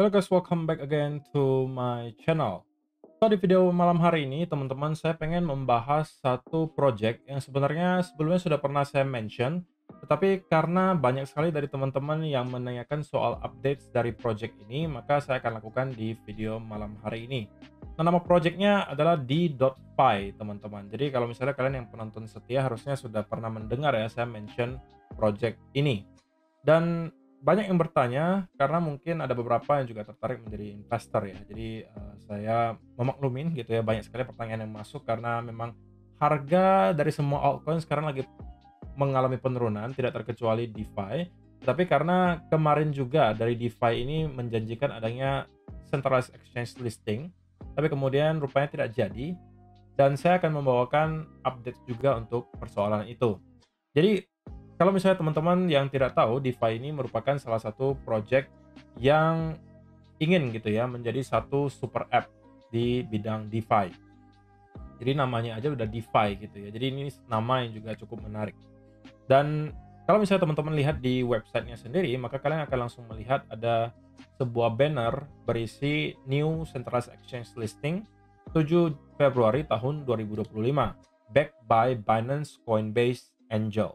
Halo guys, welcome back again to my channel. So di video malam hari ini teman-teman saya pengen membahas satu project yang sebenarnya sebelumnya sudah pernah saya mention, tetapi karena banyak sekali dari teman-teman yang menanyakan soal updates dari project ini, maka saya akan lakukan di video malam hari ini. Nah, nama projectnya adalah D.Py teman-teman. Jadi kalau misalnya kalian yang penonton setia harusnya sudah pernah mendengar ya saya mention project ini. Dan banyak yang bertanya karena mungkin ada beberapa yang juga tertarik menjadi investor ya. Jadi, saya memaklumin gitu ya, banyak sekali pertanyaan yang masuk karena memang harga dari semua altcoin sekarang lagi mengalami penurunan, tidak terkecuali DeFi. Tapi karena kemarin juga dari DeFi ini menjanjikan adanya centralized exchange listing, tapi kemudian rupanya tidak jadi, dan saya akan membawakan update juga untuk persoalan itu. Jadi, kalau misalnya teman-teman yang tidak tahu, DeFi ini merupakan salah satu project yang ingin gitu ya menjadi satu super app di bidang DeFi. Jadi namanya aja udah DeFi gitu ya. Jadi ini nama yang juga cukup menarik. Dan kalau misalnya teman-teman lihat di websitenya sendiri, maka kalian akan langsung melihat ada sebuah banner berisi New Centralized Exchange Listing 7 Februari tahun 2025, backed by Binance, Coinbase, Angels.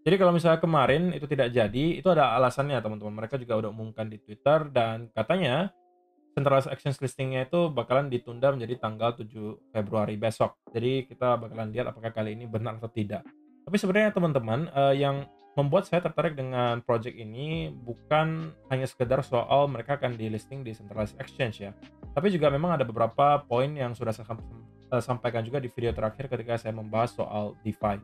Jadi kalau misalnya kemarin itu tidak jadi, itu ada alasannya teman-teman. Mereka juga udah umumkan di Twitter dan katanya centralized exchange listing-nya itu bakalan ditunda menjadi tanggal 7 Februari besok. Jadi kita bakalan lihat apakah kali ini benar atau tidak. Tapi sebenarnya teman-teman, yang membuat saya tertarik dengan project ini bukan hanya sekedar soal mereka akan di-listing di centralized exchange ya. Tapi juga memang ada beberapa poin yang sudah saya sampaikan juga di video terakhir ketika saya membahas soal DeFi.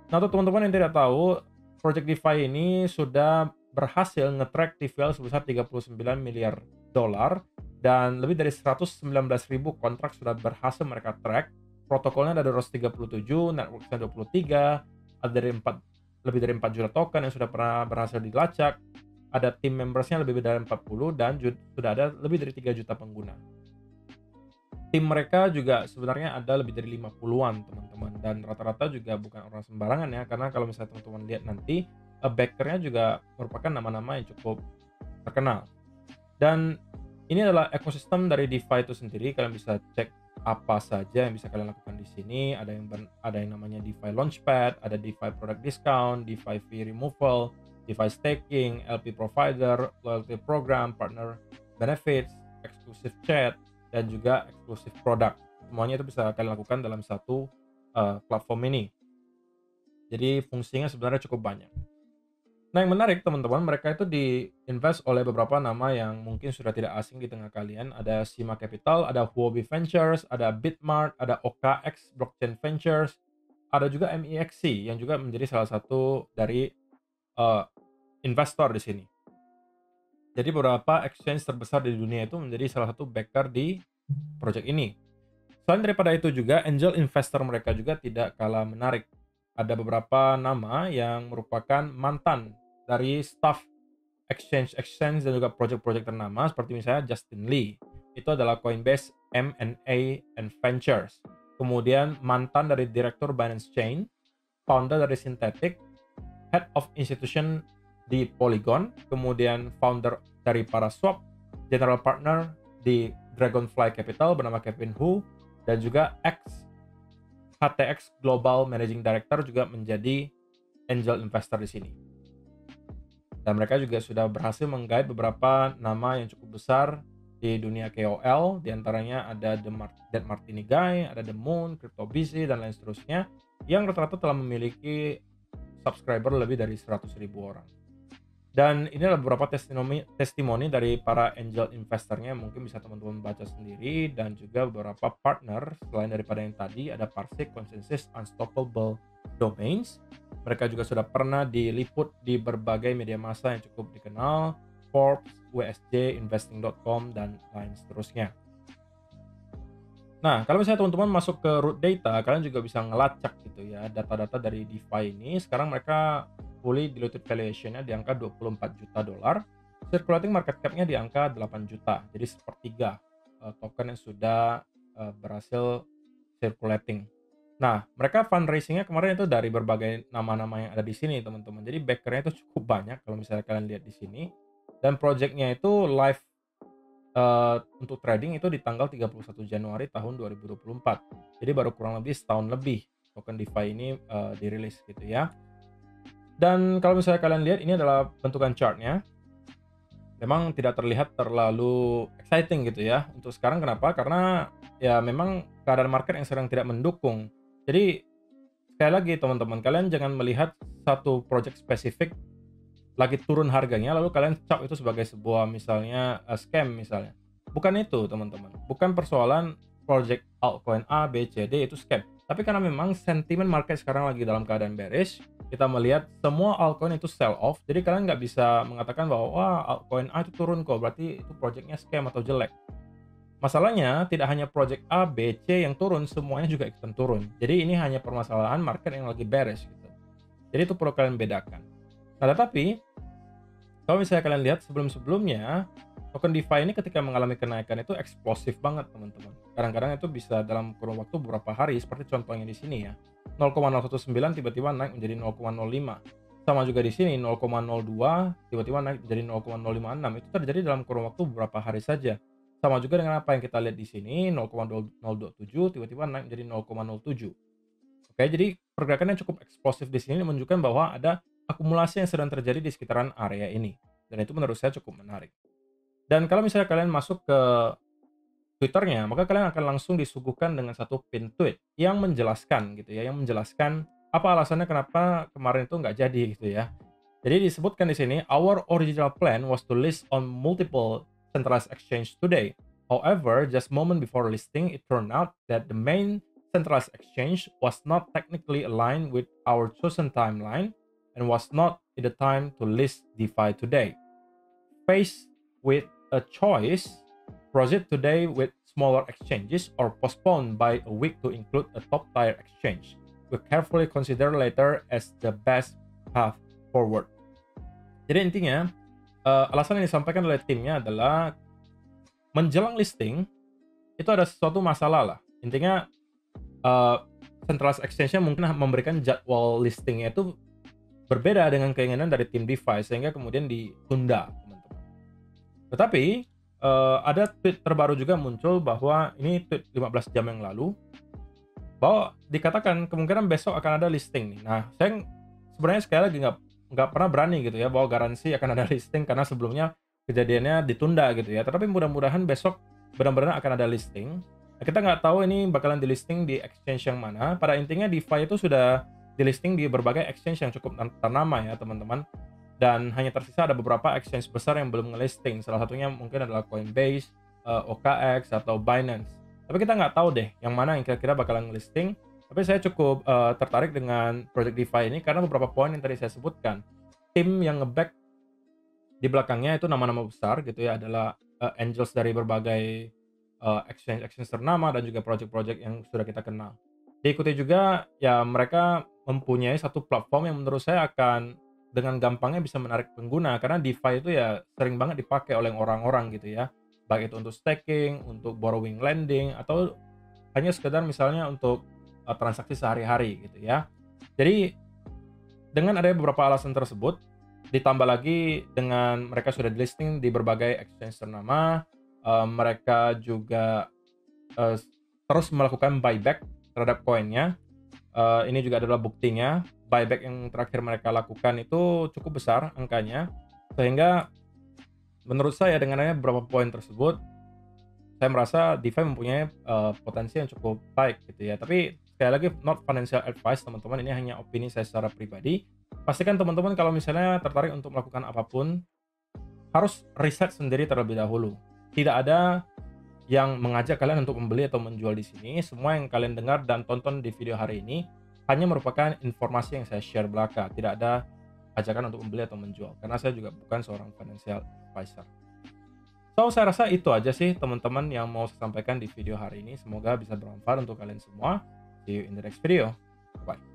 Nah, untuk teman-teman yang tidak tahu, project DeFi ini sudah berhasil nge-track TVL sebesar 39 miliar dolar dan lebih dari 119.000 kontrak sudah berhasil mereka track. Protokolnya ada ROS 37, networknya 23, ada lebih dari 4 juta token yang sudah pernah berhasil dilacak, ada tim membersnya lebih dari 40 dan sudah ada lebih dari 3 juta pengguna. Tim mereka juga sebenarnya ada lebih dari 50-an teman-teman, dan rata-rata juga bukan orang sembarangan ya, karena kalau misalnya teman-teman lihat nanti, backer juga merupakan nama-nama yang cukup terkenal. Dan ini adalah ekosistem dari DeFi itu sendiri, kalian bisa cek apa saja yang bisa kalian lakukan di sini, ada yang namanya DeFi Launchpad, ada DeFi Product Discount, DeFi Fee Removal, DeFi Staking, LP Provider, Loyalty Program, Partner Benefits, Exclusive Chat, dan juga Exclusive Product. Semuanya itu bisa kalian lakukan dalam satu, platform ini. Jadi fungsinya sebenarnya cukup banyak. Nah, yang menarik teman-teman, mereka itu di-invest oleh beberapa nama yang mungkin sudah tidak asing di tengah kalian. Ada Sima Capital, ada Huobi Ventures, ada Bitmart, ada OKX Blockchain Ventures, ada juga MEXC yang juga menjadi salah satu dari uh, investor di sini. Jadi beberapa exchange terbesar di dunia itu menjadi salah satu backer di project ini. Selain daripada itu juga, angel investor mereka juga tidak kalah menarik. Ada beberapa nama yang merupakan mantan dari staff exchange-exchange dan juga project-project ternama seperti misalnya Justin Lee. Itu adalah Coinbase M&A and Ventures. Kemudian mantan dari direktur Binance Chain, founder dari Synthetic, head of institution di Polygon, kemudian founder dari Paraswap, general partner di Dragonfly Capital bernama Kevin Hu, dan juga ex HTX Global Managing Director juga menjadi angel investor di sini. Dan mereka juga sudah berhasil menggait beberapa nama yang cukup besar di dunia KOL, diantaranya ada Dead Martini Guy, ada The Moon, CryptoBusy, dan lain seterusnya, yang rata-rata telah memiliki subscriber lebih dari 100.000 orang. Dan ini adalah beberapa testimoni dari para angel investornya, mungkin bisa teman-teman baca sendiri, dan juga beberapa partner selain daripada yang tadi ada Parsec, Consensus, Unstoppable Domains. Mereka juga sudah pernah diliput di berbagai media massa yang cukup dikenal, Forbes, WSJ, Investing.com, dan lain seterusnya. Nah, kalau misalnya teman-teman masuk ke root data, kalian juga bisa ngelacak gitu ya, data-data dari DeFi ini. Sekarang mereka fully diluted valuation-nya di angka 24 juta dolar. Circulating market cap-nya di angka 8 juta. Jadi sepertiga token yang sudah berhasil circulating. Nah, mereka fundraising-nya kemarin itu dari berbagai nama-nama yang ada di sini, teman-teman. Jadi backer-nya itu cukup banyak kalau misalnya kalian lihat di sini. Dan project-nya itu live untuk trading itu di tanggal 31 Januari tahun 2024. Jadi baru kurang lebih setahun lebih token DeFi ini, dirilis gitu ya. Dan kalau misalnya kalian lihat ini adalah bentukan chart-nya, memang tidak terlihat terlalu exciting gitu ya untuk sekarang. Kenapa? Karena ya memang keadaan market yang sedang tidak mendukung. Jadi sekali lagi teman-teman, kalian jangan melihat satu project spesifik lagi turun harganya lalu kalian cap itu sebagai sebuah misalnya scam misalnya. Bukan itu teman-teman. Bukan persoalan project altcoin A, B, C, D itu scam. Tapi karena memang sentimen market sekarang lagi dalam keadaan bearish, kita melihat semua altcoin itu sell off. Jadi kalian nggak bisa mengatakan bahwa wah altcoin A itu turun kok, berarti itu projectnya scam atau jelek. Masalahnya tidak hanya project A, B, C yang turun, semuanya juga ikutan turun. Jadi ini hanya permasalahan market yang lagi bearish gitu. Jadi itu perlu kalian bedakan. Nah, tetapi kalau misalnya kalian lihat sebelum-sebelumnya, token DeFi ini ketika mengalami kenaikan itu eksplosif banget, teman-teman. Kadang-kadang itu bisa dalam kurun waktu beberapa hari, seperti contohnya di sini ya. 0,019 tiba-tiba naik menjadi 0,05. Sama juga di sini 0,02 tiba-tiba naik menjadi 0,056. Itu terjadi dalam kurun waktu beberapa hari saja. Sama juga dengan apa yang kita lihat di sini 0,027 tiba-tiba naik menjadi 0,07. Oke, jadi pergerakannya cukup eksplosif di sini menunjukkan bahwa ada akumulasi yang sedang terjadi di sekitaran area ini. Dan itu menurut saya cukup menarik. Dan kalau misalnya kalian masuk ke Twitternya, maka kalian akan langsung disuguhkan dengan satu pin tweet yang menjelaskan gitu ya, yang menjelaskan apa alasannya kenapa kemarin itu nggak jadi gitu ya. Jadi disebutkan di sini, our original plan was to list on multiple centralized exchange today. However, just moment before listing, it turned out that the main centralized exchange was not technically aligned with our chosen timeline and was not in the time to list DeFi today. Faced with a choice, proceed today with smaller exchanges or postpone by a week to include a top tier exchange. We carefully consider later as the best path forward. Jadi intinya, alasan yang disampaikan oleh timnya adalah menjelang listing itu ada sesuatu masalah lah. Intinya centralized exchange-nya mungkin memberikan jadwal listingnya itu berbeda dengan keinginan dari tim DeFi sehingga kemudian ditunda, teman-teman. Tetapi ada tweet terbaru juga muncul bahwa ini tweet 15 jam yang lalu bahwa dikatakan kemungkinan besok akan ada listing nih. Nah, saya sebenarnya sekali lagi nggak pernah berani gitu ya bahwa garansi akan ada listing karena sebelumnya kejadiannya ditunda gitu ya. Tetapi mudah-mudahan besok benar-benar akan ada listing. Nah, kita nggak tahu ini bakalan di listing di exchange yang mana. Pada intinya DeFi itu sudah di listing di berbagai exchange yang cukup ternama ya teman-teman. Dan hanya tersisa ada beberapa exchange besar yang belum ngelisting. Salah satunya mungkin adalah Coinbase, OKX, atau Binance. Tapi kita nggak tahu deh yang mana yang kira-kira bakalan ngelisting. Tapi saya cukup tertarik dengan project DeFi ini karena beberapa poin yang tadi saya sebutkan. Tim yang nge-back di belakangnya itu nama-nama besar gitu ya, adalah angels dari berbagai exchange ternama dan juga project-project yang sudah kita kenal. Diikuti juga ya mereka mempunyai satu platform yang menurut saya akan dengan gampangnya bisa menarik pengguna karena DeFi itu ya sering banget dipakai oleh orang-orang gitu ya. Baik itu untuk staking, untuk borrowing lending atau hanya sekedar misalnya untuk transaksi sehari-hari gitu ya. Jadi dengan adanya beberapa alasan tersebut ditambah lagi dengan mereka sudah di listing di berbagai exchange ternama, mereka juga terus melakukan buyback terhadap koinnya. Ini juga adalah buktinya, buyback yang terakhir mereka lakukan itu cukup besar angkanya, sehingga menurut saya dengan adanya beberapa poin tersebut, saya merasa DeFi mempunyai potensi yang cukup baik gitu ya. Tapi sekali lagi not financial advice teman-teman, ini hanya opini saya secara pribadi. Pastikan teman-teman kalau misalnya tertarik untuk melakukan apapun, harus riset sendiri terlebih dahulu. Tidak ada yang mengajak kalian untuk membeli atau menjual di sini. Semua yang kalian dengar dan tonton di video hari ini hanya merupakan informasi yang saya share belaka. Tidak ada ajakan untuk membeli atau menjual. Karena saya juga bukan seorang financial advisor. So, saya rasa itu aja sih teman-teman yang mau saya sampaikan di video hari ini. Semoga bisa bermanfaat untuk kalian semua. See you in the next video. Bye.